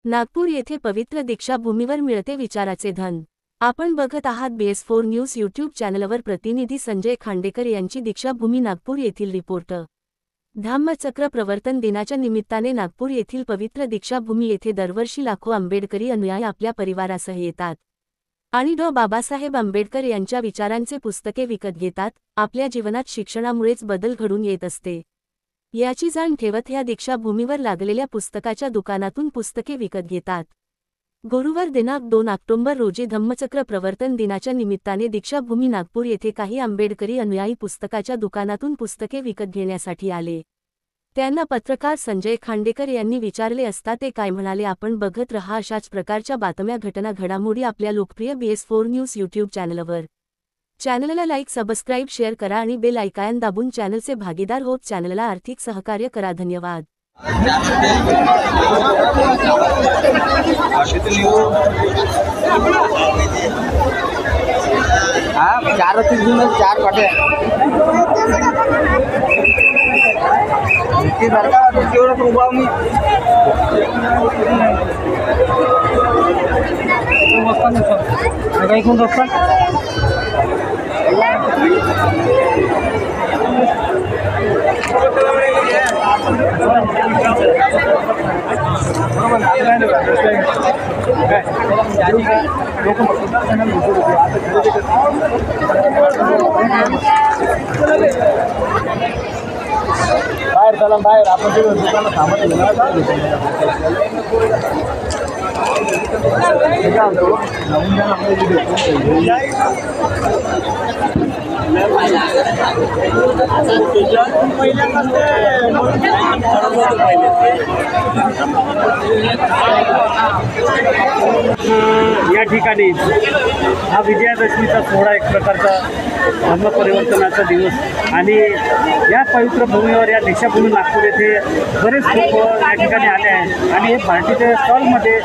नागपूर येथे पवित्र दीक्षाभूमीवर मिळते विचाराचे धन। आपण बघत आहात BS4 न्यूज यूट्यूब चॅनलवर। प्रतिनिधी संजय खांडेकर यांची दीक्षाभूमी नागपूर येथील रिपोर्ट। धम्मचक्र प्रवर्तन दिनाच्या निमित्ताने नागपूर येथील पवित्र दीक्षाभूमी येथे दरवर्षी लाखो आंबेडकरी अनुयायी आपल्या परिवारासह येतात आणि डॉ. बाबासाहेब आंबेडकर यांच्या विचारांचे पुस्तके विकत घेतात। आपल्या जीवनात शिक्षणामुळेच बदल घडून येत असते याची जाण ठेवत ह्या दीक्षाभूमीवर लागलेल्या पुस्तकाच्या दुकानातून पुस्तके विकत घेतात। गुरुवार दिनांक 2 ऑक्टोबर रोजी धम्मचक्र प्रवर्तन दिनाच्या निमित्ताने दीक्षाभूमी नागपूर येथे काही आंबेडकरी अनुयायी पुस्तकाच्या दुकानातून पुस्तके विकत घेण्यासाठी आले। त्यांना पत्रकार संजय खांडेकर यांनी विचारले असता ते काय म्हणाले आपण बघत रहा अशाच प्रकारच्या बातम्या घडामोडी आपल्या लोकप्रिय BS4 न्यूज यूट्यूब चॅनलवर। चॅनलला लाईक सबस्क्राईब शेअर करा आणि बेल आयकॉन दाबून चॅनलचे भागीदार होत चॅनलला आर्थिक सहकार्य करा। धन्यवाद। बाहेर चला बाहेर आपण ते दुकानात थांबत या ठिकाणी हा विजयादशमीचा सोहळा एक प्रकारचा धर्म परिवर्तनाचा दिवस आणि या पवित्र भूमीवर या दीक्षाभूमी नागपूर येथे बरेच लोक या ठिकाणी आले आहेत आणि हे पार्टीच्या स्टॉलमध्ये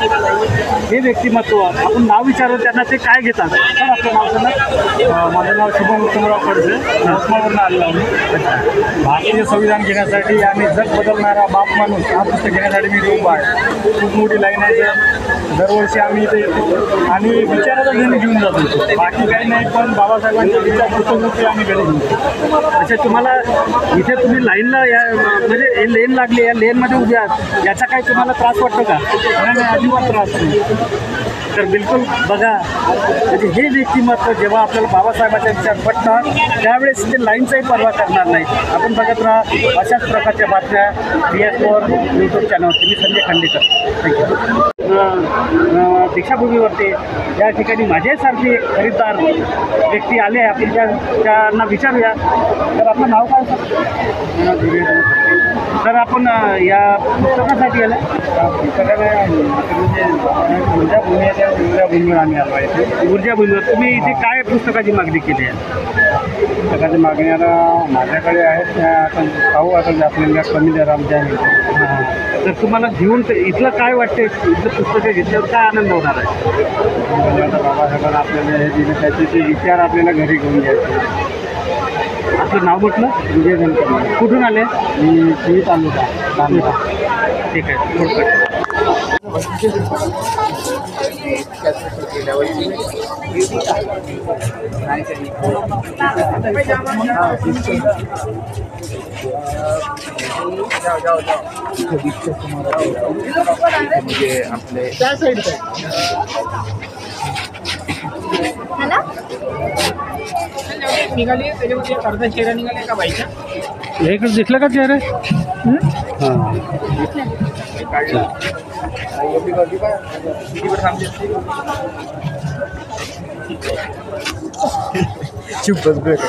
हे व्यक्तिमत्व आपण नाव विचारलं त्यांना ते काय घेतात। तर आपलं नाव सांगा। माझं नाव शुभम उत्तमराव खडसे, यवतमाळवरून आलेलो आम्ही। भारतीय संविधान घेण्यासाठी आणि जग बदलणारा बाप माणूस हा पुस्तक घेण्यासाठी मी उभा आहे। खूप मोठी लाईन आहे, दरवर्षी आम्ही इथे येतो आणि विचाराचा घेऊन जातो। बाकी काही नाही, पण बाबासाहेबांचे विचार पुस्तक आम्ही घरी घेतो। अच्छा, तुम्हाला इथे तुम्ही लाईनला या म्हणजे लेन लागली, या लेनमध्ये उभे आहात, याचा काही तुम्हाला त्रास वाटतो का? नाही, अजिबात त्रास नाही। तर बिलकुल बघा, म्हणजे हे व्यक्तिमत्व जेव्हा आपल्याला बाबासाहेबांच्या विचार पटतात त्यावेळेस ते लाईनचाही पर्वा करणार नाही। आपण बघत राहा अशाच प्रकारच्या बातम्या BS4 यूट्यूब चॅनलवरती। मी संजय खांडेकर, थँक्यू। दीक्षाभूमीवरती या ठिकाणी माझ्यासारखी एक खरीददार व्यक्ती आले आहे, आपण त्यांना विचारूया। तर आपलं नाव काय सर? तर आपण या पुस्तकासाठी आलं? ऊर्जाभूमीवर आम्ही आलो आहे। ऊर्जाभूमीवर तुम्ही इथे काय पुस्तकाची मागणी केली आहे? पुस्तकाची मागणी आता माझ्याकडे आहेत, त्या आपण पाहू आता आपल्याला कमी दरामध्ये आहे। तर तुम्हाला घेऊन इथलं काय वाटते? इथलं पुस्तकं घेतल्यावर काय आनंद होणार आहे? आता बाबासाहेबांना आपल्याला हे दिलं, त्याचे ते विचार आपल्याला घरी घेऊन घ्यायचे। आपलं नाव म्हटलं? विजय गणपती। कुठून आले? मी तालुका तालुका। ठीक आहे, थोडं म्हणजे आपले त्या साईड निघाली त्याच्यामध्ये अर्धा चेहरा निघाले का बाईचा? इकडे दिसलं का चेहरे? चुप बस